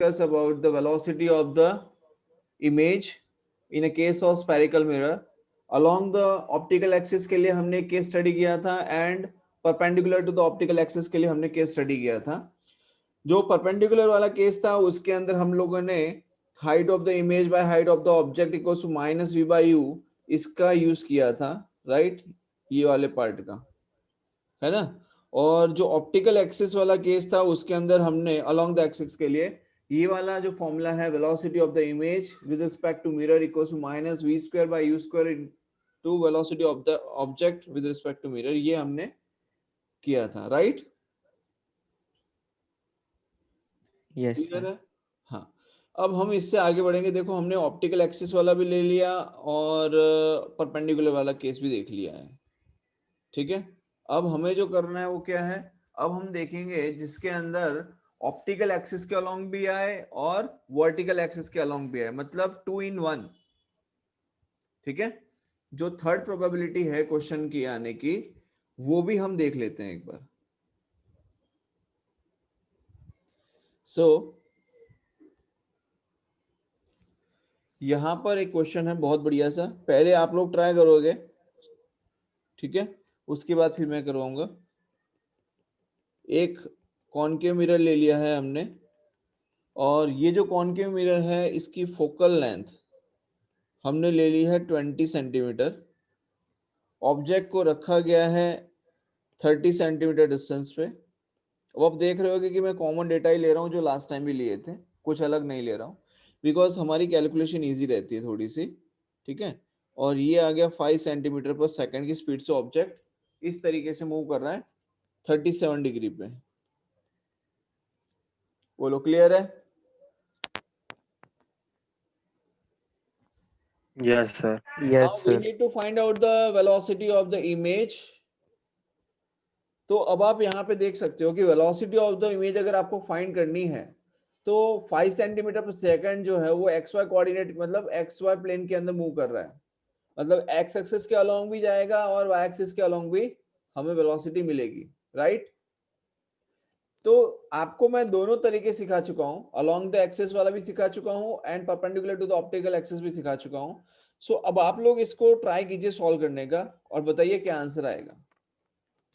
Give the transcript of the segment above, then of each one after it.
discuss about the velocity of the image in a case of spherical mirror. Along the optical axis के लिए हमने case study किया था and perpendicular to the optical axis के लिए हमने case study किया था. जो परपेंडिकुलर वाला केस था उसके अंदर हम लोगों ने height of the image by height of the object equals to minus V by U इसका यूज किया था, राइट? ये वाले पार्ट का है ना. और जो ऑप्टिकल एक्सिस वाला केस था उसके अंदर हमने अलोंग द एक्सिस के लिए ये वाला जो फॉर्मूला है velocity of the image with respect to mirror equals to minus V square by U square to velocity of the object with respect to mirror, ये हमने किया था, राइट? Yes clear sir. है? हाँ. अब हम इससे आगे बढ़ेंगे. देखो हमने ऑप्टिकल एक्सिस वाला भी ले लिया और परपेंडिकुलर वाला केस भी देख लिया है, ठीक है. अब हमें जो करना है वो क्या है? अब हम देखेंगे जिसके अंदर ऑप्टिकल एक्सिस के अलोंग भी आए और वर्टिकल एक्सिस के अलोंग भी आए, मतलब 2 in 1, ठीक है. जो थर्ड प्रोबेबिलिटी है क्वेश्चन की आने की वो भी हम देख लेते हैं एक बार. सो यहां पर एक क्वेश्चन है बहुत बढ़िया सा, पहले आप लोग ट्राई करोगे, ठीक है, उसके बाद फिर मैं करवाऊंगा. एक कॉनकेव मिरर ले लिया है हमने और ये जो कॉनकेव मिरर है इसकी फोकल लेंथ हमने ले ली है 20 सेंटीमीटर. ऑब्जेक्ट को रखा गया है 30 सेंटीमीटर डिस्टेंस पे. अब आप देख रहे होगे कि मैं कॉमन डेटा ही ले रहा हूँ जो लास्ट टाइम भी लिए थे, कुछ अलग नहीं ले रहा हूँ बिकॉज हमारी कैलकुलेशन ईजी रहती है थोड़ी सी, ठीक है. और ये आ गया 5 सेंटीमीटर पर सेकंड की स्पीड से ऑब्जेक्ट इस तरीके से मूव कर रहा है 37 डिग्री पे. बोलो क्लियर है? Yes sir. Now yes we sir. need to find out the velocity of the image. तो अब आप यहाँ पे देख सकते हो कि वेलोसिटी ऑफ द इमेज अगर आपको फाइंड करनी है तो 5 सेंटीमीटर पर सेकंड जो है वो एक्स वाई कोऑर्डिनेट मतलब एक्स वाई प्लेन के अंदर मूव कर रहा है, मतलब एक्स एक्सिस के अलोंग भी जाएगा और वाई एक्सिस के अलोंग भी हमें वेलोसिटी मिलेगी, राइट? तो आपको मैं दोनों तरीके सिखा चुका हूं, अलोंग द एक्सिस वाला भी सिखा चुका हूं and perpendicular to the optical axis भी सिखा चुका हूं. सो अब आप लोग इसको ट्राई कीजिए सॉल्व करने का और बताइए क्या आंसर आएगा,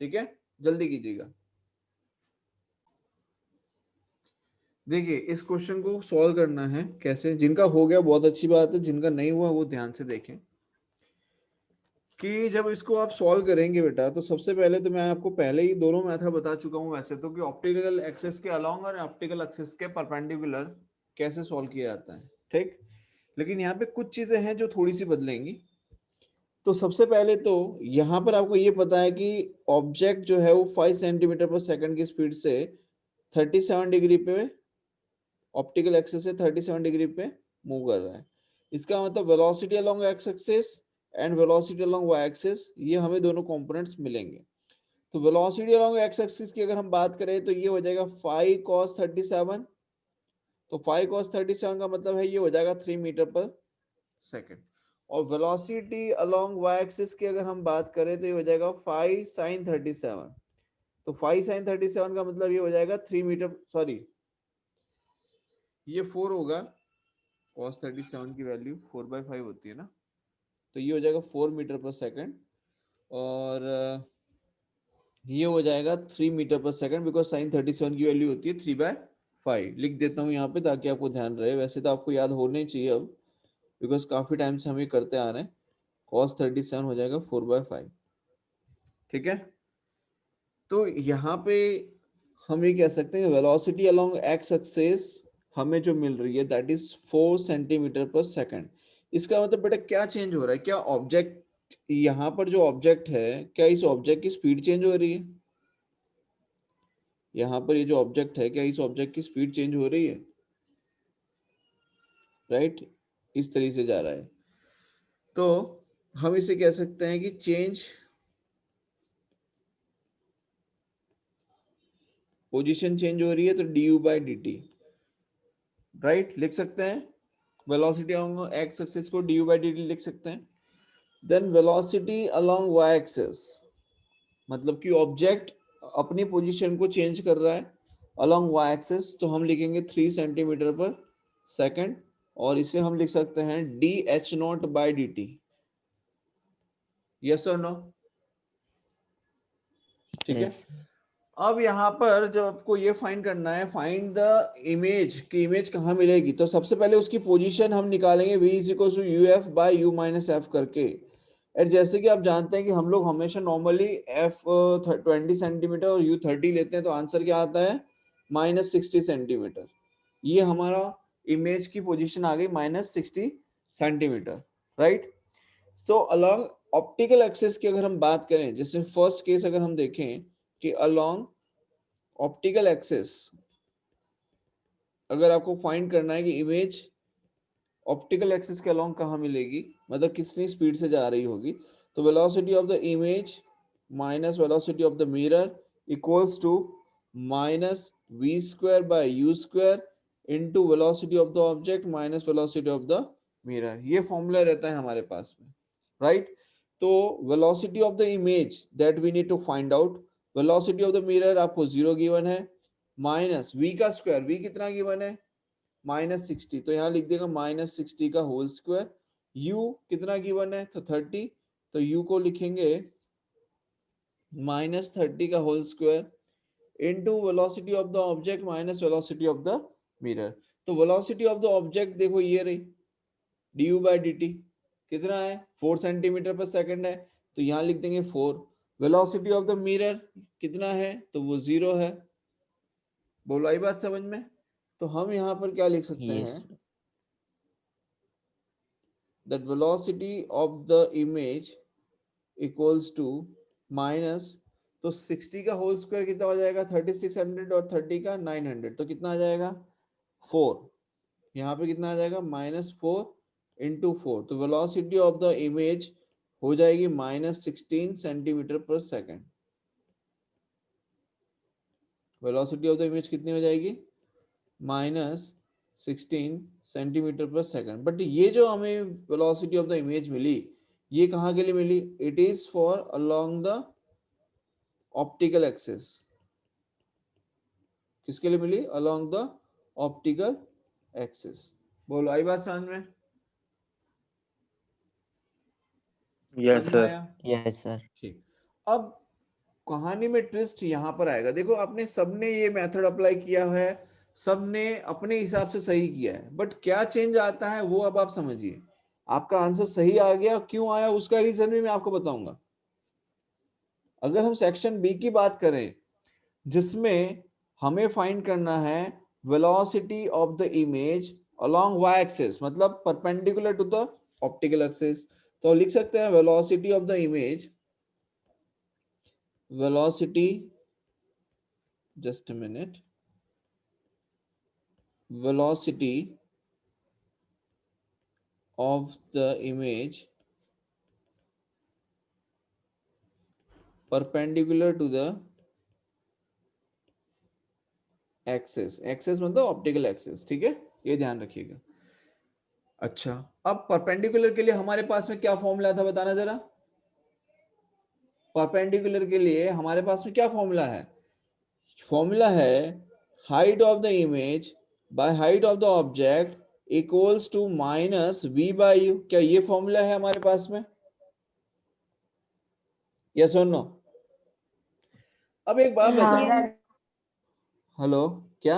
ठीक है? जल्दी कीजिएगा. देखिए इस क्वेश्चन को सॉल्व करना है कैसे, जिनका हो गया बहुत अच्छी बात है, जिनका नहीं हुआ वो ध्यान से देखें कि जब इसको आप सॉल्व करेंगे बेटा तो सबसे पहले तो मैं आपको पहले ही दोनों मेथड बता चुका हूं वैसे तो, कि ऑप्टिकल एक्सिस के अलोंग और ऑप्टिकल एक्सिस के परपेंडिकुलर कैसे सॉल्व किया जाता है, ठीक. लेकिन यहाँ पे कुछ चीजें हैं जो थोड़ी सी बदलेंगी. तो सबसे पहले तो यहाँ पर आपको ये पता है कि ऑब्जेक्ट जो है वो 5 सेंटीमीटर पर सेकंड की स्पीड से 37 डिग्री पे ऑप्टिकल एक्सिस से 37 डिग्री पे मूव कर रहा है. इसका मतलब velocity along X axis and velocity along Y axis ये हमें दोनों कंपोनेंट्स मिलेंगे. तो वेलोसिटी अलोंग एक्स एक्सिस की अगर हम बात करें तो ये हो जाएगा 5 cos 37. तो 5 cos 37 का मतलब है ये हो जाएगा 3 मीटर पर सेकंड. और वेलोसिटी अलोंग वाई एक्सिस की अगर हम बात करें तो ये हो जाएगा 5 sin 37. तो 5 sin 37 का मतलब ये हो जाएगा 3 मीटर, सॉरी ये 4 होगा, cos 37 की वैल्यू 4/5 होती है ना, तो ये हो जाएगा 4 मीटर पर सेकंड. और ये हो जाएगा 3 मीटर पर सेकंड बिकॉज साइन 37 की वैल्यू होती है 3/5. लिख देता हूँ यहाँ पे ताकि आपको ध्यान रहे, वैसे तो आपको याद होना ही चाहिए अब बिकॉज काफी टाइम से हम ये करते आ रहे हैं. cos 37 हो जाएगा 4/5, ठीक है. तो यहाँ पे हम ये कह सकते हैं वेलोसिटी अलोंग एक्स एक्सिस हमें जो मिल रही है that is 4 centimetre per second. इसका मतलब बेटा क्या चेंज हो रहा है, क्या ऑब्जेक्ट यहाँ पर जो ऑब्जेक्ट है क्या इस ऑब्जेक्ट की स्पीड चेंज हो रही है? यहाँ पर ये जो ऑब्जेक्ट है क्या इस ऑब्जेक्ट की स्पीड चेंज हो रही है? राइट, इस तरीके से जा रहा है. तो हम इसे कह सकते हैं कि चेंज पोजीशन चेंज हो रही है तो du/dt, राइट, लिख सकते हैं. वेलोसिटी अलोंग एक्स एक्सिस को du/dt लिख सकते हैं. Then velocity along Y axis मतलब कि ऑब्जेक्ट अपनी पोजीशन को चेंज कर रहा है अलोंग वाई एक्सिस, तो हम लिखेंगे 3 सेंटीमीटर पर सेकंड, और इसे हम लिख सकते हैं D H naught by D T. Yes और नो? ठीक है। Yes. अब यहाँ पर जब आपको ये फाइंड करना है, फाइंड द इमेज, कि इमेज कहाँ मिलेगी, तो सबसे पहले उसकी पोजीशन हम निकालेंगे v is equal to U F by U minus F करके। और जैसे कि आप जानते हैं कि हम लोग हमेशा नॉर्मली f 20 सेंटीमीटर और u 30 लेते हैं, तो आंसर क्या आता है -60 सेंटीमीटर। ये हमारा इमेज की पोजीशन आ गई -60 सेंटीमीटर, राइट। तो अलोंग ऑप्टिकल एक्सिस की अगर हम बात करें, जैसे फर्स्ट केस अगर हम देखें कि अलोंग ऑप्टिकल एक्सिस अगर आपको फाइंड करना है कि इमेज ऑप्टिकल एक्सिस के अलोंग कहाँ मिलेगी, मतलब कितनी स्पीड से जा रही होगी, तो velocity of the image minus velocity of the mirror equals to minus V square by U square into velocity of the object minus velocity of the mirror. ये फॉर्मूला रहता है हमारे पास में, राइट। तो velocity of the image that we need to find out, velocity of the mirror आपको 0 given है, minus v का स्क्वायर, v कितना गिवन है -60, तो यहाँ लिख देगा -60 का होल स्क्वायर। u कितना गिवन है, तो 30, तो u को लिखेंगे -30 का whole square into velocity of the object minus velocity of the mirror. तो वेलोसिटी ऑफ द ऑब्जेक्ट देखो ये रही du बाई dt, कितना है 4 सेंटीमीटर पर सेकंड है, तो यहाँ लिख देंगे 4। वेलोसिटी ऑफ द मिरर कितना है, तो वो 0 है। बोलो आई बात समझ में? तो हम यहाँ पर क्या लिख सकते हैं, Yes. that velocity of the image equals to minus, तो 60 का होल स्क्वायर कितना हो जाएगा 3600 और 30 का 900, तो कितना आ जाएगा 4। यहाँ पे कितना आ जाएगा -4 इंटू 4, तो वेलोसिटी ऑफ द इमेज हो जाएगी -16 centimetre per second. Velocity of the image कितनी हो जाएगी -16 सेंटीमीटर पर सेकंड। बट ये जो हमें वेलोसिटी ऑफ द इमेज मिली, ये कहाँ के लिए मिली, it is for along the optical axis. किसके लिए मिली, अलोंग द ऑप्टिकल एक्सिस। बोलो आई बात समझ में? Yes, समझ में sir. आया? Yes, sir. ठीक। अब कहानी में ट्विस्ट यहाँ पर आएगा। देखो आपने सबने ये मेथड अप्लाई किया है, सबने अपने हिसाब से सही किया है, बट क्या चेंज आता है वो अब आप समझिए। आपका आंसर सही आ गया, क्यों आया उसका रीजन भी मैं आपको बताऊंगा। अगर हम सेक्शन बी की बात करें, जिसमें हमें फाइंड करना है velocity of the image along Y axis, मतलब perpendicular to the optical axis, तो लिख सकते हैं velocity of the image, velocity, just a minute, velocity of the image perpendicular to the axis, axis मतलब ऑप्टिकल एक्सिस, ठीक है, ये ध्यान रखिएगा। अच्छा, अब परपेंडिकुलर के लिए हमारे पास में क्या फॉर्मूला था, बताना जरा। परपेंडिकुलर के लिए हमारे पास में क्या फॉर्मूला है, फॉर्मूला है height of the image by height of the object equals to minus v by U. क्या ये फॉर्मूला है हमारे पास में, यस और नो? अब एक बात बताओ, हाँ हेलो, क्या?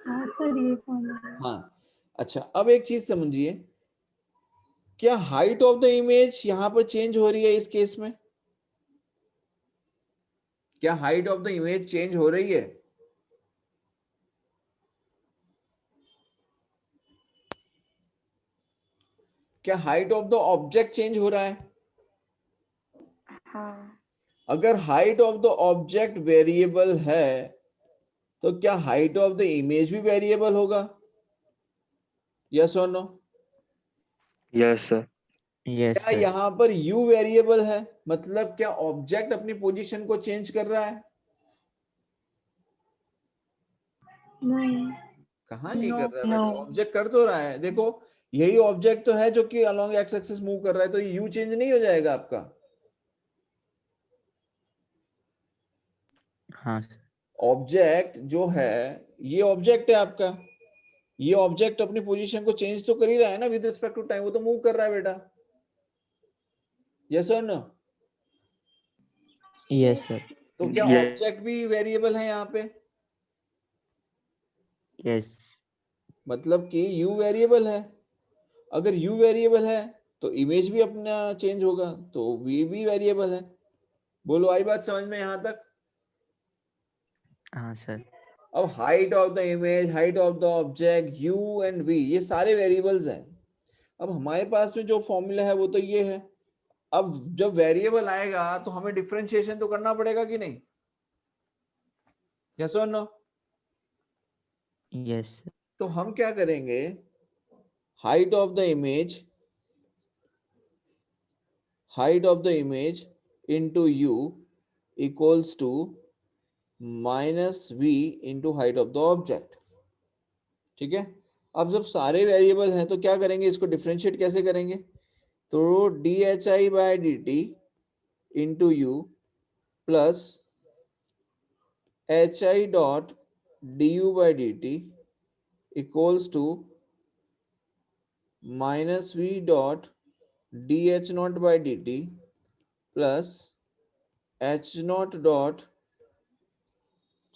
हाँ सर ये फॉर्मूला है। हाँ, अच्छा, अब एक चीज समझिए, क्या हाइट ऑफ द इमेज यहां पर चेंज हो रही है इस केस में? क्या height of the image change हो रही है? क्या height of the object change हो रहा है? हाँ अगर height of the object variable है, तो क्या हाइट ऑफ द इमेज भी वेरिएबल होगा, यस और नो? Yes, sir. Yes, क्या sir. यहां पर u वेरिएबल है, मतलब क्या ऑब्जेक्ट अपनी पोजीशन को चेंज कर रहा है? नहीं कहाँ नहीं कर नो रहा है बेटा, ऑब्जेक्ट कर तो रहा है। देखो यही ऑब्जेक्ट तो है जो कि अलोंग एक्स एक्सिस मूव कर रहा है, तो यू चेंज नहीं हो जाएगा आपका, हाँ सर। ऑब्जेक्ट जो है, ये ऑब्जेक्ट है आपका, ये ऑब्जेक्ट अपनी पोजीशन को चेंज तो कर ही रहा है ना विद रिस्पेक्ट टू टाइम, वो तो मूव कर रहा है बेटा, यस और नो? Yes sir. तो क्या Yes. ऑब्जेक्ट भी वेरिएबल है यहाँ पे? यस। मतलब कि u वेरिएबल है, अगर u वेरिएबल है तो इमेज भी अपना चेंज होगा, तो v भी वेरिएबल है। बोलो आई बात समझ में यहाँ तक? हाँ सर। अब height of the image, height of the object, u and v, ये सारे वेरिएबल्स हैं। अब हमारे पास में जो फॉर्मूला है वो तो ये है। अब जब वेरिएबल आएगा तो हमें डिफरेंशिएशन तो करना पड़ेगा कि नहीं, यस और नो? यस। तो हम क्या करेंगे, height of the image, height of the image into u equals to minus v into height of the object, ठीक है? अब जब सारे वेरिएबल हैं तो क्या करेंगे, इसको डिफरेंशिएट कैसे करेंगे? तो dhi by dt into u plus hi dot du by dt equals to minus v dot dh naught by dt plus h naught dot,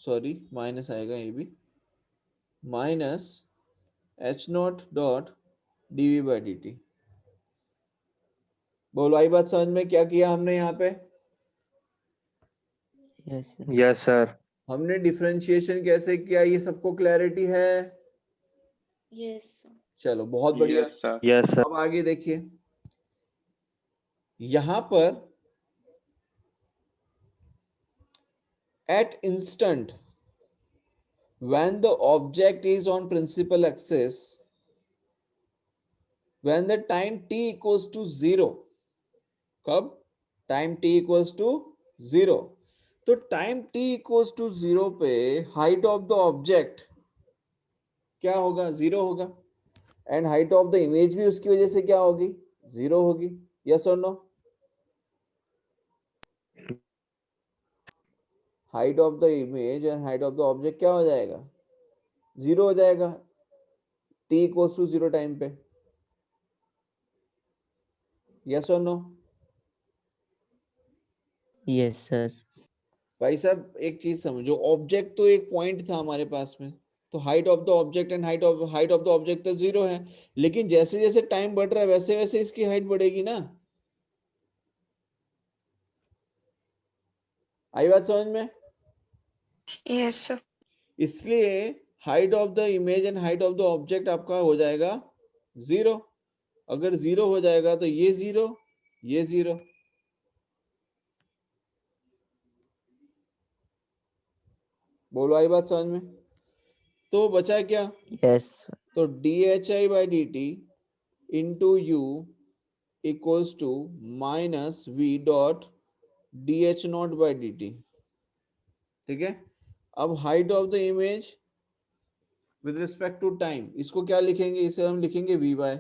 sorry minus आएगा ये भी, minus H naught dot D V by D T. बोलो आई बात समझ में? क्या किया हमने यहाँ पे? Yes sir. Yes sir. हमने डिफरेंशिएशन कैसे किया, ये सबको क्लैरिटी है? यस चलो बहुत बढ़िया। Yes sir. अब आगे देखिए, यहां पर at instant when the object is on principal axis, when the time t equals to 0, कब? टाइम t equals to 0, तो टाइम t equals to 0 पे हाइट ऑफ द ऑब्जेक्ट क्या होगा? 0 होगा, and height of the image भी उसकी वजह से क्या होगी? 0 होगी, यस और no? Height of the image and height of the object क्या हो जाएगा? 0 हो जाएगा t इक्वल्स टू 0 टाइम पे, यस और नो? Yes sir. भाई साहब एक चीज समझो, ऑब्जेक्ट तो एक पॉइंट था हमारे पास में, तो height of the object and height of the object तो 0 है, लेकिन जैसे जैसे टाइम बढ़ रहा है वैसे वैसे इसकी हाइट बढ़ेगी ना। आई बात समझ में? यस सर इसलिए height of the image and height of the object आपका हो जाएगा 0। अगर 0 हो जाएगा तो ये 0, ये 0। बोलो आई बात समझ में? तो बचा क्या? यस। तो dhi by dt into u equals to minus v dot dh naught by dt, ठीक है? अब height of the image with respect to time, इसको क्या लिखेंगे? इसे हम लिखेंगे v बाय,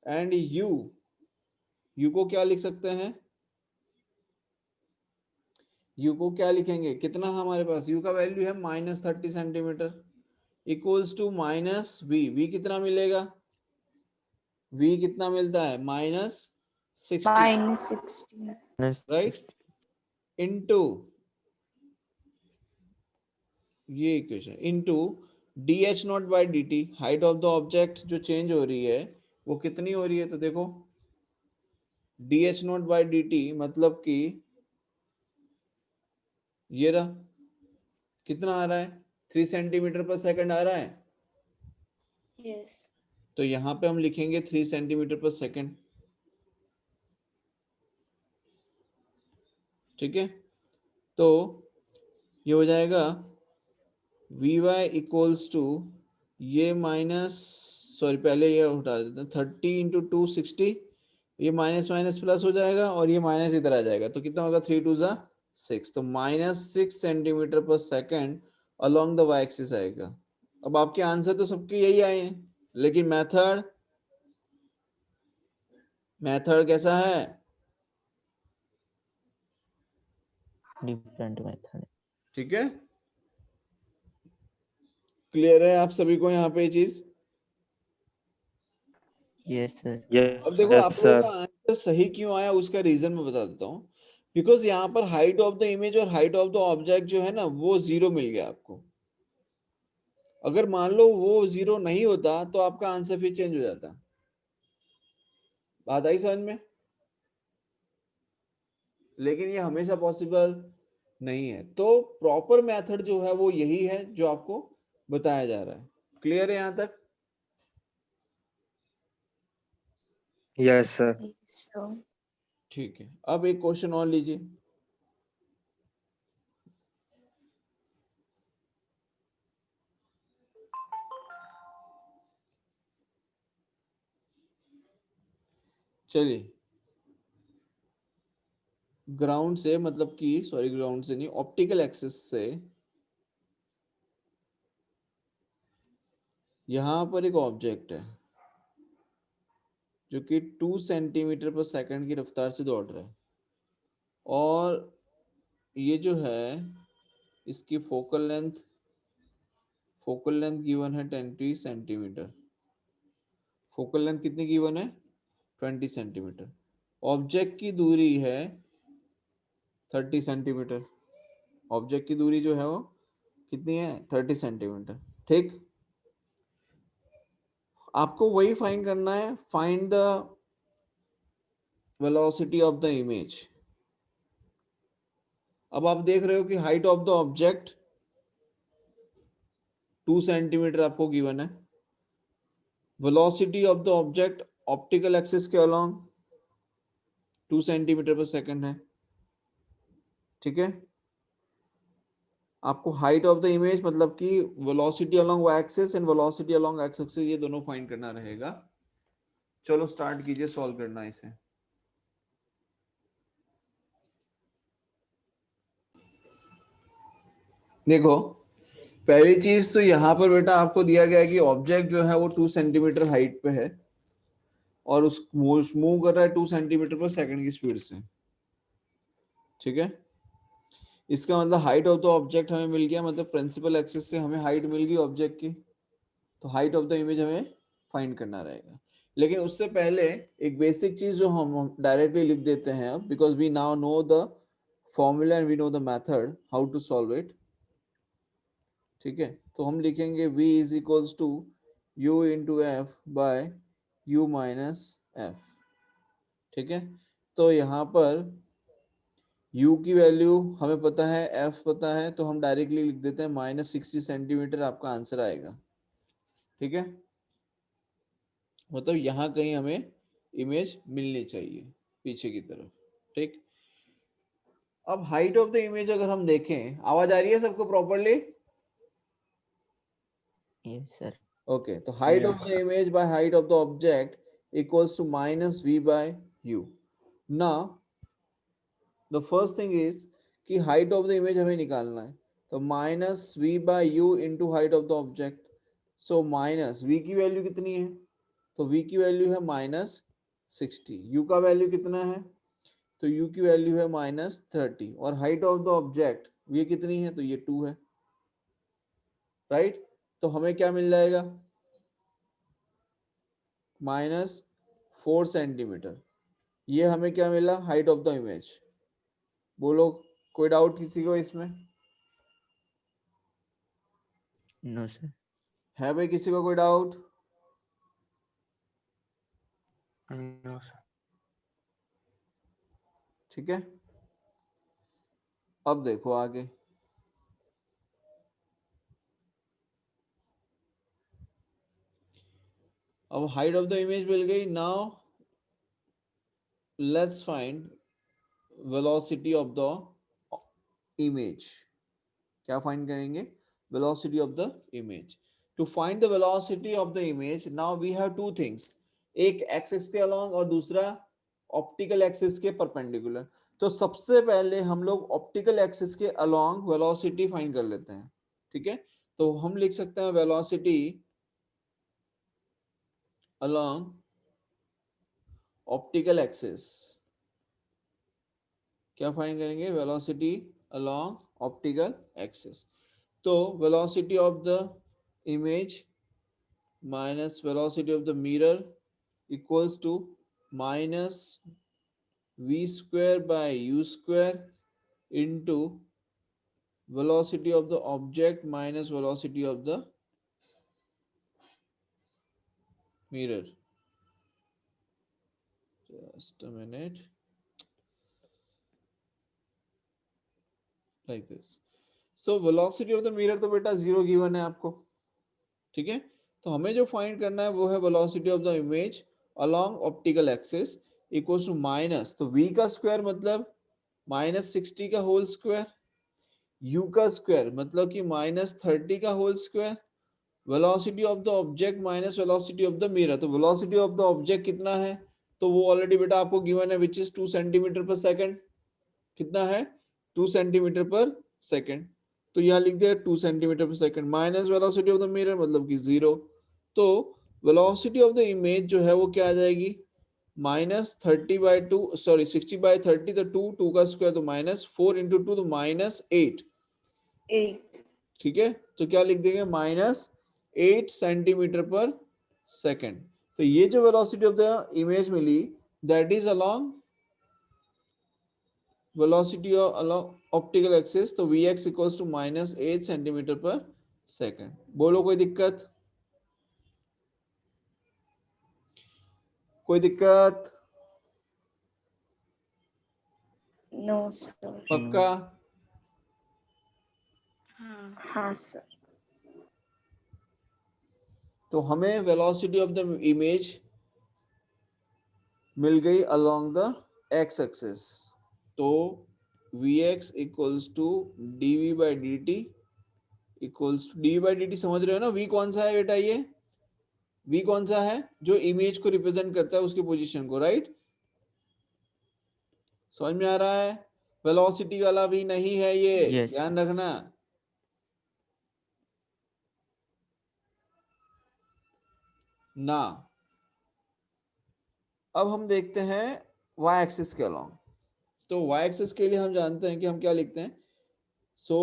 एंड u को क्या लिख सकते हैं? u को क्या लिखेंगे? कितना हमारे पास u का वैल्यू है -30 centimetre, equals to minus v कितना मिलेगा? v कितना मिलता है? -60, -16 राइट? इनटू ये equation into dh naught by dt, height of the object जो चेंज हो रही है वो कितनी हो रही है? तो देखो dh नॉट बाई dt मतलब कि ये रहा, कितना आ रहा है? 3 सेंटीमीटर पर सेकंड आ रहा है, यस तो यहाँ पे हम लिखेंगे 3 सेंटीमीटर पर सेकंड, ठीक है? तो ये हो जाएगा vy इक्वल्स टू ये माइनस, सॉरी पहले ये उठा देते हैं, 30 इंटू 2 60, ये माइनस माइनस प्लस हो जाएगा और ये माइनस इधर आ जाएगा, तो कितना होगा? 3 2 जा 6, तो -6 centimetre per second along the Y axis आएगा। अब आपके आंसर तो सबके यही आए हैं, लेकिन मेथड मेथड कैसा है? Different method. ठीक है, क्लियर है आप सभी को यहाँ पे ये चीज? Yes, sir. अब देखो Yes, आप लोगों sir. का आंसर सही क्यों आया उसका रीजन मैं बता देता हूँ। बिकॉज यहाँ पर हाइट ऑफ द इमेज और हाइट ऑफ द ऑब्जेक्ट जो है ना वो 0 मिल गया आपको। अगर मान लो वो 0 नहीं होता तो आपका आंसर फिर चेंज हो जाता। बात आई समझ में? लेकिन ये हमेशा पॉसिबल नहीं है, तो प्रॉपर मेथड जो है वो यही है जो आपको बताया जा रहा है। क्लियर है यहाँ तक? Yes, sir. Yes, sir. ठीक है, अब एक क्वेश्चन और लीजिए। चलिए, ग्राउंड से मतलब कि सॉरी ग्राउंड से नहीं, ऑप्टिकल एक्सिस से यहां पर एक ऑब्जेक्ट है जो कि 2 सेंटीमीटर पर सेकंड की रफ्तार से दौड़ रहा है, और ये जो है इसकी फोकल लेंथ गिवन है 20 सेंटीमीटर। फोकल लेंथ कितनी गिवन है? 20 सेंटीमीटर। ऑब्जेक्ट की दूरी है 30 सेंटीमीटर। ऑब्जेक्ट की दूरी जो है वो कितनी है? 30 सेंटीमीटर। ठीक, आपको वही फाइंड करना है, find the velocity of the image. अब आप देख रहे हो कि height of the object 2 centimetre आपको गिवन है, velocity of the object optical axis के अलोंग 2 सेंटीमीटर पर सेकंड है। ठीक है, आपको हाइट ऑफ द इमेज मतलब कि velocity along Y axis and velocity along X axis ये दोनों फाइंड करना रहेगा। चलो स्टार्ट कीजिए सॉल्व करना इसे। देखो, पहली चीज तो यहाँ पर बेटा आपको दिया गया है कि ऑब्जेक्ट जो है वो 2 सेंटीमीटर हाइट पे है और उस मूव कर रहा है 2 सेंटीमीटर पर सेकंड की स्पीड से। ठीक है, इसका मतलब हाइट ऑफ द ऑब्जेक्ट हमें मिल गया, मतलब प्रिंसिपल एक्सिस से हमें हाइट मिल गई ऑब्जेक्ट की, तो हाइट ऑफ द इमेज हमें फाइंड करना रहेगा। लेकिन उससे पहले एक बेसिक चीज जो हम डायरेक्टली लिख देते हैं अब, because we now know the formula and we know the method how to solve it. ठीक है, तो हम लिखेंगे v is equals to u into F by u minus F. ठीक है, तो यहाँ पर u की वैल्यू हमें पता है, f पता है, तो हम डायरेक्टली लिख देते हैं -60 सेंटीमीटर आपका आंसर आएगा। ठीक है, मतलब यहाँ कहीं हमें इमेज मिलनी चाहिए पीछे की तरफ। ठीक, अब हाइट ऑफ द इमेज अगर हम देखें, आवाज आ रही है सबको प्रॉपरली? Yes, sir. ओके, तो height of the image by height of the object equals to -v by u। Now the first thing is कि हाइट ऑफ द इमेज हमें निकालना है, तो -v by u into height of the object. So minus v की value कितनी है? तो v की वैल्यू है -60। u का वैल्यू कितना है? तो u की वैल्यू है -30, और हाइट ऑफ द ऑब्जेक्ट ये कितनी है? तो ये 2 है। राइट, तो हमें क्या मिल जाएगा? -4 सेंटीमीटर। ये हमें क्या मिला? Height of the image. बोलो, कोई डाउट किसी को इसमें? No, sir. है भाई किसी को कोई डाउट? No, sir. ठीक है, अब देखो आगे। अब हाइट ऑफ द इमेज मिल गई। Now let's find velocity of the image. क्या फाइंड करेंगे? Velocity of the image. To find the velocity of the image, now we have two things, एक एक्सिस के अलोंग और दूसरा ऑप्टिकल एक्सिस के perpendicular. तो सबसे पहले हम लोग ऑप्टिकल एक्सिस के अलोंग वेलोसिटी फाइंड कर लेते हैं। ठीक है, तो हम लिख सकते हैं वेलोसिटी अलोंग ऑप्टिकल एक्सिस। क्या फाइंड करेंगे? Velocity along optical axis. तो velocity of the image minus velocity of the mirror equals to minus v square by u square into velocity of the object minus velocity of the mirror. Just a minute. Like this. So velocity of the mirror तो बेटा 0 given है आपको, ठीक है। तो हमें जो find करना है वो है velocity of the image along optical axis equals to minus, तो v का स्क्वायर मतलब -60 का होल स्क्वायर, u का स्क्वायर मतलब कि -30 का whole square, velocity of the object minus velocity of the mirror. तो वेलोसिटी ऑफ द ऑब्जेक्ट कितना है, तो वो ऑलरेडी बेटा आपको गिवन है, which is 2 centimetre per second. कितना है, 2 सेंटीमीटर पर सेकंड। तो यहाँ लिख दिया 2 centimetre per second minus velocity of the mirror मतलब कि 0। तो वेलोसिटी ऑफ द इमेज जो है वो क्या आ जाएगी, -30/2 सॉरी 60/30, तो 2 का स्क्वायर तो -4 × 2 तो -8, 8. ठीक है। तो क्या लिख देंगे, -8 सेंटीमीटर पर सेकंड। तो ये जो वेलोसिटी ऑफ द इमेज मिली that is along velocity along optical axis, तो vx equals to -8 centimetre per second. बोलो कोई दिक्कत, कोई दिक्कत? No, sir. पक्का? हाँ सर. तो हमें वेलोसिटी ऑफ द इमेज मिल गई अलोंग द एक्स एक्सिस, तो vx equals to dv/dt equals to dv/dt, समझ रहे हो ना। v कौन सा है बेटा, ये v कौन सा है, जो इमेज को रिप्रेजेंट करता है उसकी पोजीशन को, राइट। समझ में आ रहा है, वेलोसिटी वाला v नहीं है ये, Yes, ध्यान रखना ना। अब हम देखते हैं y एक्सिस के अलोंग। तो y एक्सिस के लिए हम जानते हैं कि हम क्या लिखते हैं, so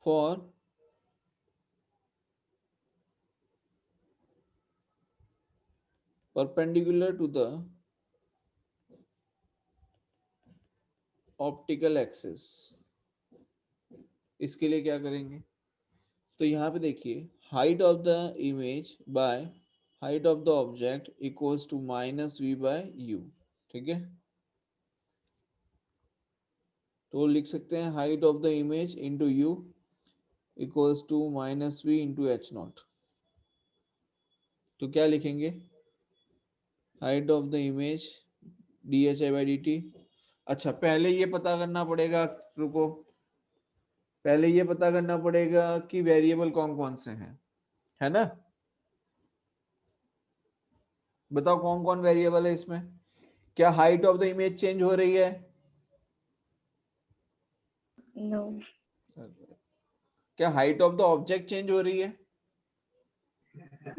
for perpendicular to the optical axis, इसके लिए क्या करेंगे, तो यहाँ पे देखिए height of the image by height of the object equals to -v/u, ठीक है। तो लिख सकते हैं height of the image into u equals to -v into h0। तो क्या लिखेंगे, height of the image dhi/dt। अच्छा पहले ये पता करना पड़ेगा, रुको, पहले ये पता करना पड़ेगा कि वेरिएबल कौन कौन से हैं, है ना। बताओ कौन कौन वेरिएबल है इसमें, क्या height of the image change हो रही है, No. क्या height of the object change हो रही है,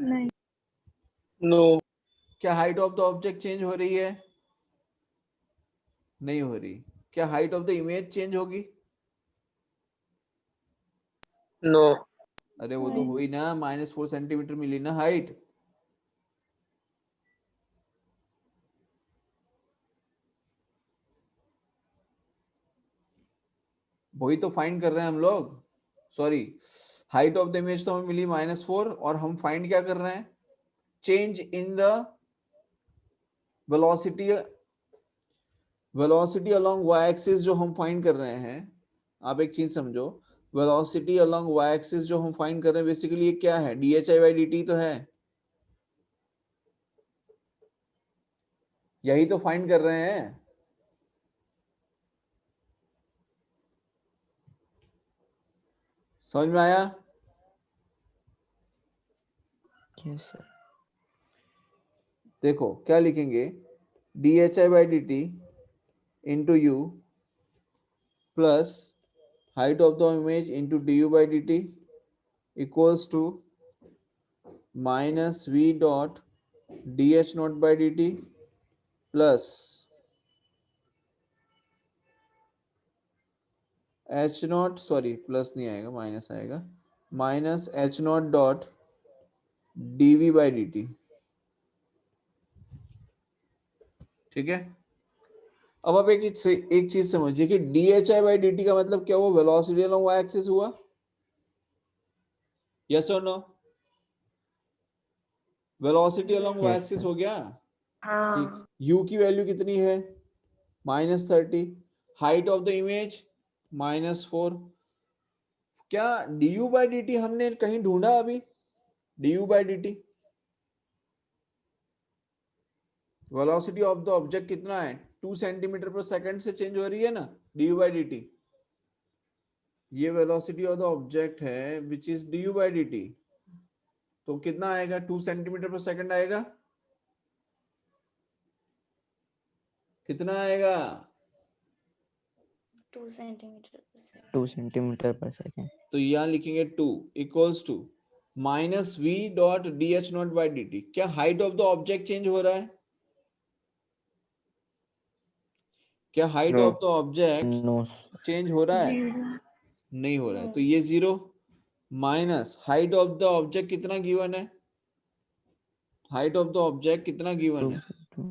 नहीं. no, क्या height of the object change हो रही है, नहीं हो रही। क्या height of the image change होगी, no, अरे वो तो नहीं. हुई ना, -4 सेंटीमीटर मिली ना हाइट। वही तो फाइंड कर रहे हैं हम लोग, sorry, height of the image तो हमें मिली -4 और हम फाइंड क्या कर रहे हैं, change in the velocity, velocity along y axis जो हम फाइंड कर रहे हैं। आप एक चीज समझो, वेलोसिटी अलोंग y एक्सिस जो हम फाइंड कर रहे हैं बेसिकली ये क्या है, dhi/dt तो है, यही तो फाइंड कर रहे हैं। समझ में आया, yes, sir. देखो क्या लिखेंगे, dhi/dt इंटू u plus height of the image into du/dt equals to -v dot dh0/dt plus H naught, sorry plus नहीं आएगा, माइनस आएगा, minus H naught dot D V by D T. ठीक है, अब आप एक चीज समझिए कि D H I by D T का मतलब क्या हुआ, वेलोसिटी अलोंग वाई एक्सिस हुआ, यस और no? Velocity along Y Yes, axis sir. हो गया। हाँ u की वैल्यू कितनी है, -30, हाइट ऑफ द इमेज -4। क्या du बाई डी टी हमने कहीं ढूंढा अभी, du by D T? Velocity of the object कितना है, 2 सेंटीमीटर पर सेकंड से चेंज हो रही है ना, du बाई डी टी। ये वेलोसिटी ऑफ द ऑब्जेक्ट है which is du by D T, तो कितना आएगा, 2 सेंटीमीटर पर सेकंड आएगा, कितना आएगा, 2 centimetre per second. 2 centimeter per second. तो यहाँ लिखेंगे 2 equals to minus V dot D H naught by D T. क्या height of the object change हो रहा है, क्या height No. Of the object No, sir. Change हो रहा है, जीरो। नहीं हो रहा है, तो ये 0 minus height of the object कितना गिवन है, हाइट ऑफ द ऑब्जेक्ट कितना गिवन है, 2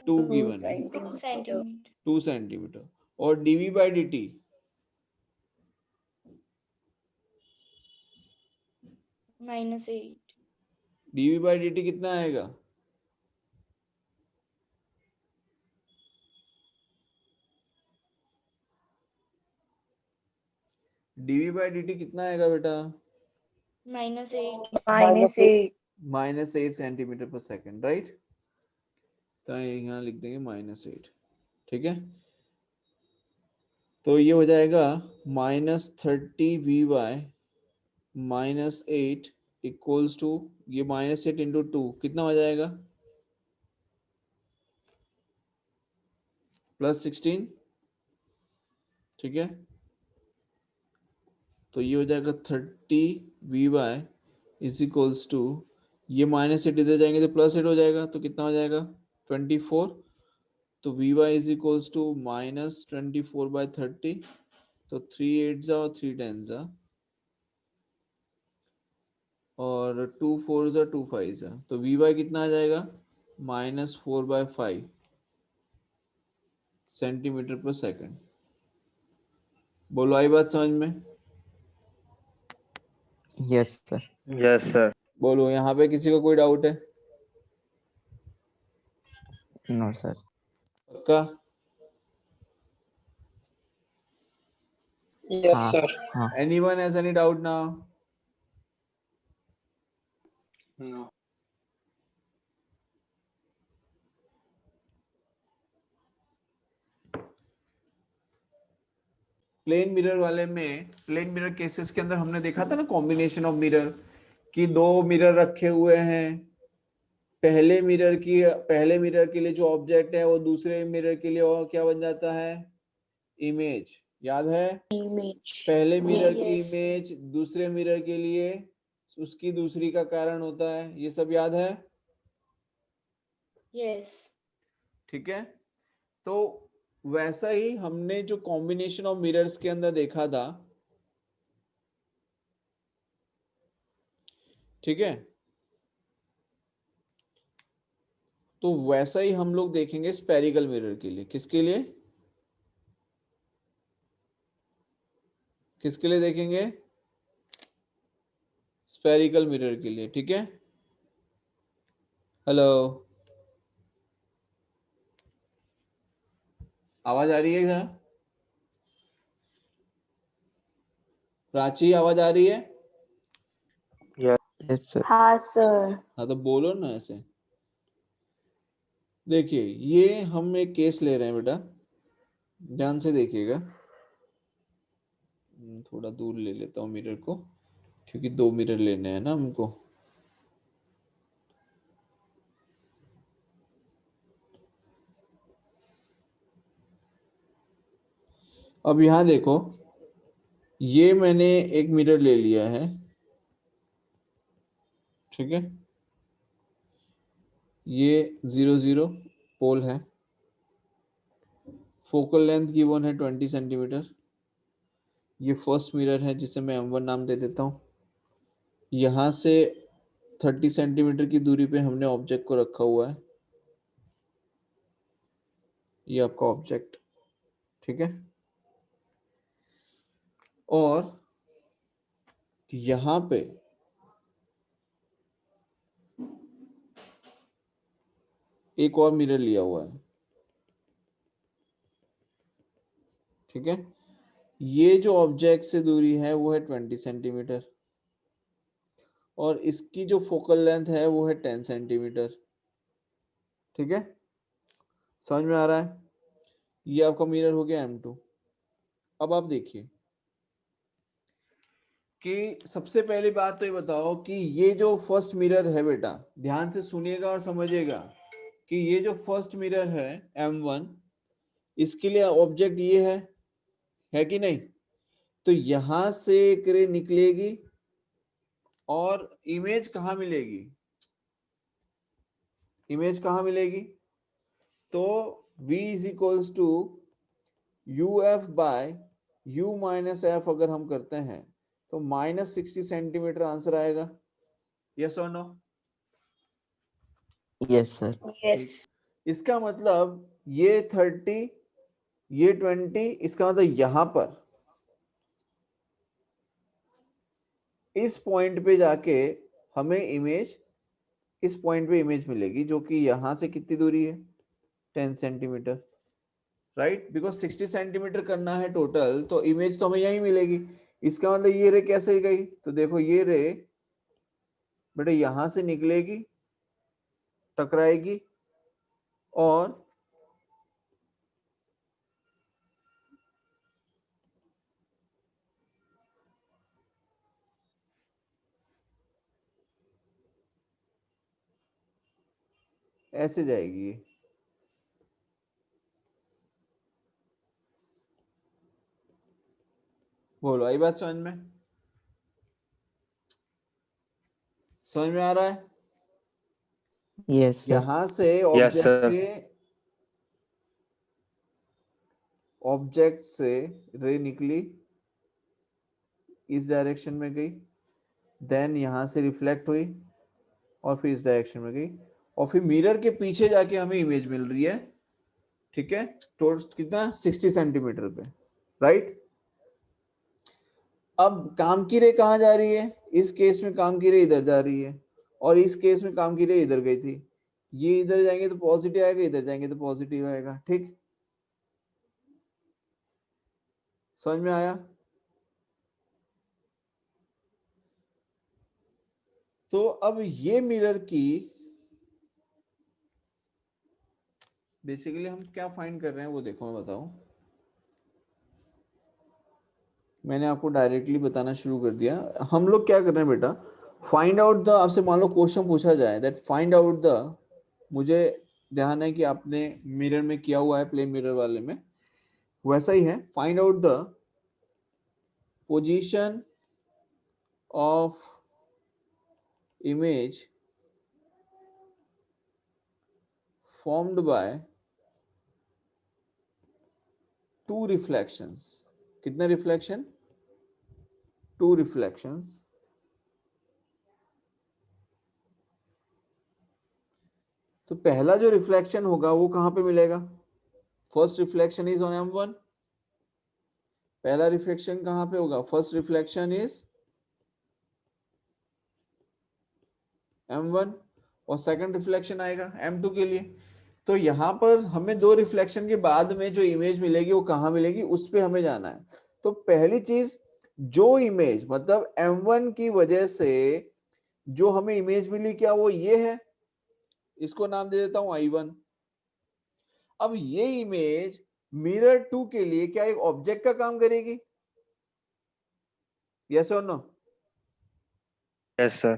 2 गिवन है, सेंटीमीटर। 2 सेंटीमीटर। और DV by D T -8। DV by D T कितना आएगा, डीवी बाई डी टी कितना आएगा बेटा, -8। -8 सेंटीमीटर पर सेकंड, राइट। तो यहाँ लिख देंगे -8। ठीक है, तो ये हो जाएगा -30 वी बाय -8 इक्वल्स टू, ये -8 इंटू 2 कितना हो जाएगा, +16। ठीक है, तो ये हो जाएगा 30 V by is equals to, ये -8 इधर जाएंगे तो +8 हो जाएगा, तो कितना हो जाएगा 24। तो V Y is equals to -24/30, तो 3 8 जा और 3 10 जा और 2 4 जा 2 5 जा, तो वी वाई कितना आ जाएगा, -4/5 सेंटीमीटर पर सेकंड। बोलो आई बात समझ में, Yes, sir. Yes, sir. बोलो यहाँ पे किसी को कोई डाउट है, No, sir. पक्का? हाँ, Yes, sir. हाँ. Anyone has any doubt now? No. Plane mirror वाले में, प्लेन मिरर केसेस के अंदर हमने देखा था ना कॉम्बिनेशन ऑफ मिरर, कि 2 मिरर रखे हुए हैं, पहले मिरर के लिए जो ऑब्जेक्ट है वो दूसरे मिरर के लिए और क्या बन जाता है, इमेज, याद है? इमेज। पहले मिरर की Yes. इमेज दूसरे मिरर के लिए उसकी दूसरी का कारण होता है, ये सब याद है? यस। ठीक है, तो वैसा ही हमने जो कॉम्बिनेशन ऑफ मिरर्स के अंदर देखा था, ठीक है, तो वैसा ही हम लोग देखेंगे स्पेरिकल मिरर के लिए। किसके लिए, किसके लिए देखेंगे, स्पेरिकल मिरर के लिए। ठीक है, हेलो, आवाज आ रही है क्या, प्राची आवाज आ रही है? Yes, sir. हाँ सर। हाँ तो बोलो ना ऐसे। देखिए ये हम एक केस ले रहे हैं बेटा, ध्यान से देखिएगा, थोड़ा दूर ले लेता हूँ मिरर को, क्योंकि 2 मिरर लेने हैं ना हमको। अब यहाँ देखो, ये मैंने एक मिरर ले लिया है, ठीक है, ये 0 0 पोल है, फोकल लेंथ गिवन है 20 सेंटीमीटर, ये फर्स्ट मिरर है जिसे मैं M1 नाम दे देता हूँ। यहाँ से 30 सेंटीमीटर की दूरी पे हमने ऑब्जेक्ट को रखा हुआ है, ये आपका ऑब्जेक्ट, ठीक है। और यहाँ पे एक और मिरर लिया हुआ है, ठीक है। ये जो ऑब्जेक्ट से दूरी है वो है 20 सेंटीमीटर और इसकी जो फोकल लेंथ है वो है 10 सेंटीमीटर, ठीक है। समझ में आ रहा है? ये आपका मिरर हो गया M2। अब आप देखिए कि सबसे पहली बात तो ये बताओ कि ये जो फर्स्ट मिरर है बेटा, ध्यान से सुनिएगा और समझिएगा कि ये जो फर्स्ट मिरर है M1, इसके लिए ऑब्जेक्ट ये है कि नहीं? तो यहां से एक रे निकलेगी और इमेज कहाँ मिलेगी? इमेज कहाँ मिलेगी? तो V is equals to UF by U minus F अगर हम करते हैं तो -60 सेंटीमीटर आंसर आएगा। यस और नो? Yes, sir. Yes. इसका मतलब ये 30, ये 20, इसका मतलब यहां पर इस पॉइंट पे जाके हमें इमेज, इस पॉइंट पे इमेज मिलेगी जो कि यहां से कितनी दूरी है? 10 सेंटीमीटर, राइट। बिकॉज 60 सेंटीमीटर करना है टोटल, तो इमेज तो हमें यही मिलेगी। इसका मतलब ये रे कैसे गई? तो देखो ये रे बेटा यहां से निकलेगी, टकराएगी और ऐसे जाएगी ये। बोलो, आई बात समझ में? समझ में आ रहा है? Yes, sir. यहां से Yes, sir. ऑब्जेक्ट से रे निकली, इस डायरेक्शन में गई, देन यहां से रिफ्लेक्ट हुई और फिर इस डायरेक्शन में गई और फिर मिरर के पीछे जाके हमें इमेज मिल रही है, ठीक है। तो कितना? 60 सेंटीमीटर पे, राइट। अब काम की रे कहाँ जा रही है? इस केस में काम की रे इधर जा रही है और इस केस में काम की रे इधर गई थी। ये इधर जाएंगे तो पॉजिटिव आएगा, इधर जाएंगे तो पॉजिटिव आएगा, ठीक। समझ में आया? तो अब ये मिरर की बेसिकली हम क्या फाइंड कर रहे हैं वो देखो, मैं बताऊं। मैंने आपको डायरेक्टली बताना शुरू कर दिया। हम लोग क्या कर रहे हैं बेटा, फाइंड आउट द, आपसे मान लो क्वेश्चन पूछा जाए दैट फाइंड आउट द, मुझे ध्यान है कि आपने मिरर में किया हुआ है, प्लेन मिरर वाले में वैसा ही है। Find out the position of image formed by two reflections। कितने रिफ्लेक्शन? 2 reflections। तो पहला जो रिफ्लेक्शन होगा वो कहां पे मिलेगा? First reflection is on M1। पहला रिफ्लेक्शन कहां पे होगा? फर्स्ट रिफ्लेक्शन इज M1 और सेकंड रिफ्लेक्शन आएगा M2 के लिए। तो यहां पर हमें 2 रिफ्लेक्शन के बाद में जो इमेज मिलेगी वो कहां मिलेगी, उस पे हमें जाना है। तो पहली चीज, जो इमेज मतलब M1 की वजह से जो हमें इमेज मिली, क्या वो ये है? इसको नाम दे देता हूं I1। अब ये इमेज मिरर 2 के लिए क्या एक ऑब्जेक्ट का काम करेगी? यस और नो? Yes, sir.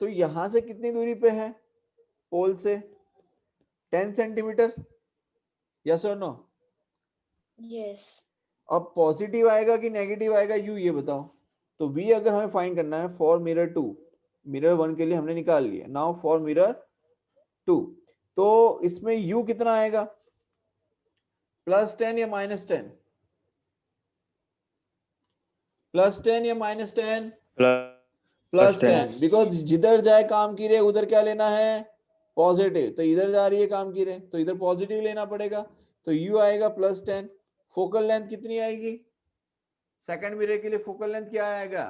तो यहां से कितनी दूरी पे है पोल से? 10 सेंटीमीटर। यस और नो? Yes. अब पॉजिटिव आएगा कि नेगेटिव आएगा यू, ये बताओ। तो V अगर हमें फाइंड करना है फॉर मिरर 2, मिरर 1 के लिए हमने निकाल लिया, नाउ फॉर मिरर 2, तो इसमें U कितना आएगा? +10 या -10? +10 या -10? प्लस 10 +10, बिकॉज जिधर जाए काम की रे उधर क्या लेना है, पॉजिटिव। तो इधर जा रही है काम की रे तो इधर पॉजिटिव लेना पड़ेगा, तो u आएगा +10। फोकल लेंथ कितनी आएगी सेकंड मिरर के लिए, फोकल लेंथ क्या आएगा,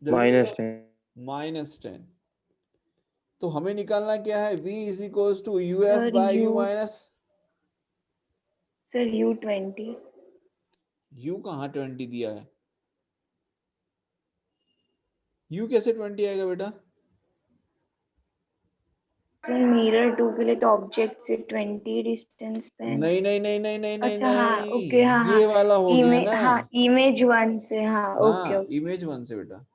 -10। तो हमें निकालना क्या है, v is equals to uf by u minus, sir U20। u कहाँ 20 दिया है, u कैसे 20 आएगा बेटा, सर मिरर 2 के लिए तो ऑब्जेक्ट से 20 डिस्टेंस पे है। नहीं नहीं नहीं नहीं नहीं नहीं अच्छा हाँ नहीं, ओके हाँ हाँ ये वाला हो गया ना। इमेज 1 से हाँ ओके हाँ इमेज 1 से बेटा,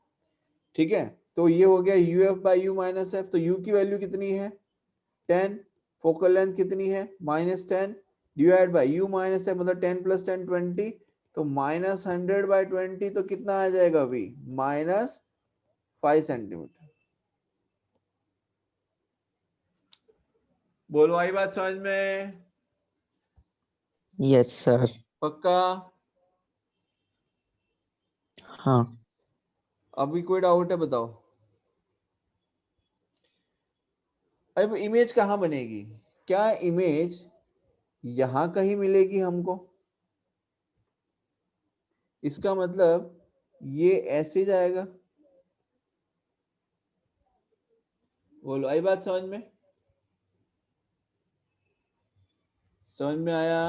ठीक है। तो ये हो गया uf by u minus F, तो u की वैल्यू कितनी है 10, फोकल लेंथ कितनी है -10, divide by u minus F मतलब 10 + 10 20, तो -100/20 तो कितना आ जाएगा v, -5 सेंटीमीटर। बोलो आई बात समझ में, यस सर। पक्का? हाँ अभी कोई डाउट है बताओ। अब इमेज कहाँ बनेगी, क्या इमेज यहां कहीं मिलेगी हमको, इसका मतलब ये ऐसे जाएगा, बोलो आई बात समझ में, समझ में आया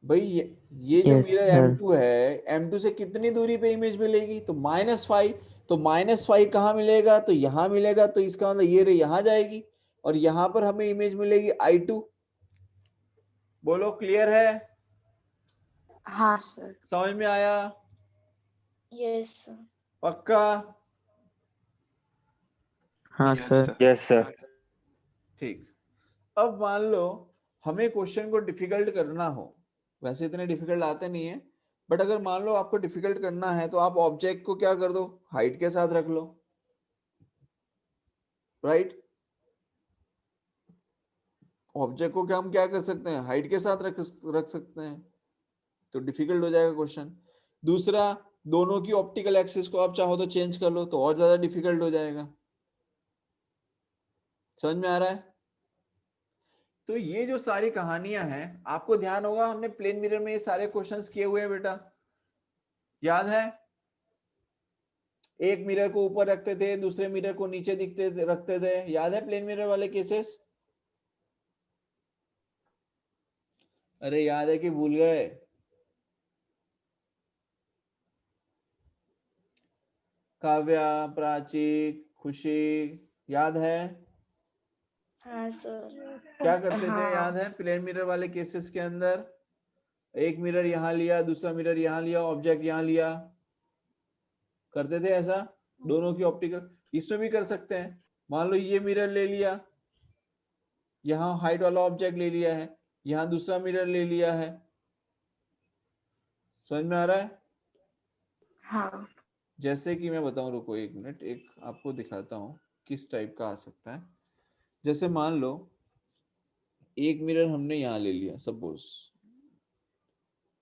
भाई। ये जो यस मिरर सर। M2 है, M2 से कितनी दूरी पे इमेज मिलेगी, तो -5, तो -5 कहाँ मिलेगा, तो यहाँ मिलेगा, तो इसका मतलब ये रे यहाँ जाएगी, और यहाँ पर हमें इमेज मिलेगी I2। बोलो क्लियर है, हाँ सर। समझ में आया, यस सर। पक्का? हाँ सर। Yes sir. ठीक। अब मान लो हमें क्वेश्चन को डिफिकल्ट करना हो, वैसे इतने डिफिकल्ट आते नहीं है, बट अगर मान लो आपको डिफिकल्ट करना है तो आप ऑब्जेक्ट को क्या कर दो, हाइट के साथ रख लो, राइट। ऑब्जेक्ट को क्या हम क्या कर सकते हैं, हाइट के साथ रख सकते हैं, तो डिफिकल्ट हो जाएगा क्वेश्चन। दूसरा, दोनों की ऑप्टिकल एक्सिस को आप चाहो तो चेंज कर लो, तो और ज्यादा डिफिकल्ट हो जाएगा। समझ में आ रहा है? तो ये जो सारी कहानियां हैं, आपको ध्यान होगा हमने प्लेन मिरर में ये सारे क्वेश्चंस किए हुए हैं बेटा, याद है? एक मिरर को ऊपर रखते थे, दूसरे मिरर को नीचे रखते थे, याद है प्लेन मिरर वाले केसेस? अरे याद है कि भूल गए? काव्या, प्राची, खुशी, याद है? हाँ सर। क्या करते थे, हाँ याद है प्लेन मिरर वाले केसेस के अंदर? एक मिरर यहां लिया, दूसरा मिरर यहां लिया, ऑब्जेक्ट यहां लिया, करते थे ऐसा, दोनों की ऑप्टिकल। इसमें भी कर सकते हैं, मान लो ये मिरर ले लिया, यहाँ हाइट वाला ऑब्जेक्ट ले लिया है, यहाँ दूसरा मिरर ले लिया है, समझ में आ रहा है? हाँ जैसे कि मैं बताऊं, रुको एक मिनट, एक आपको दिखाता हूं किस टाइप का आ सकता है। जैसे मान लो एक मिरर हमने यहाँ ले लिया सपोज,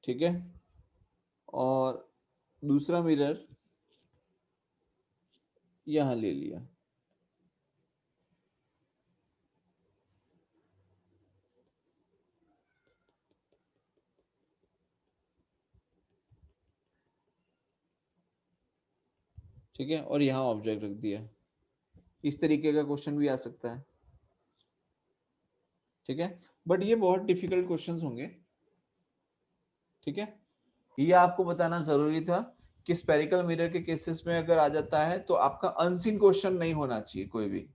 ठीक है, और दूसरा मिरर यहाँ ले लिया, ठीक है, और यहाँ ऑब्जेक्ट रख दिया। इस तरीके का क्वेश्चन भी आ सकता है, ठीक है, बट ये बहुत डिफिकल्ट क्वेश्चंस होंगे, ठीक है। ये आपको बताना जरूरी था कि स्पेरिकल मिरर के केसेस में अगर आ जाता है तो आपका अनसीन क्वेश्चन नहीं होना चाहिए कोई भी,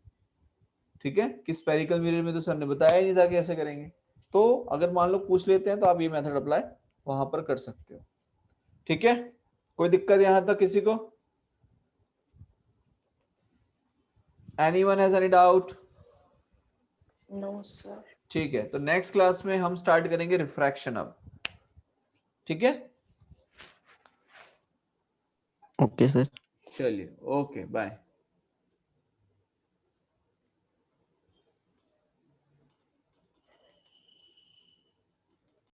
ठीक है। कि स्पेरिकल मिरर में तो सर ने बताया ही नहीं था कैसे करेंगे, तो अगर मान लो पूछ लेते हैं तो आप ये मेथड अप्लाई वहां पर कर सकते हो, ठीक है। कोई दिक्कत यहां तक किसी को? Anyone has any doubt? No sir. ठीक है, तो नेक्स्ट क्लास में हम स्टार्ट करेंगे रिफ्रैक्शन अब, ठीक है। Okay sir. चलिए, ओके बाय।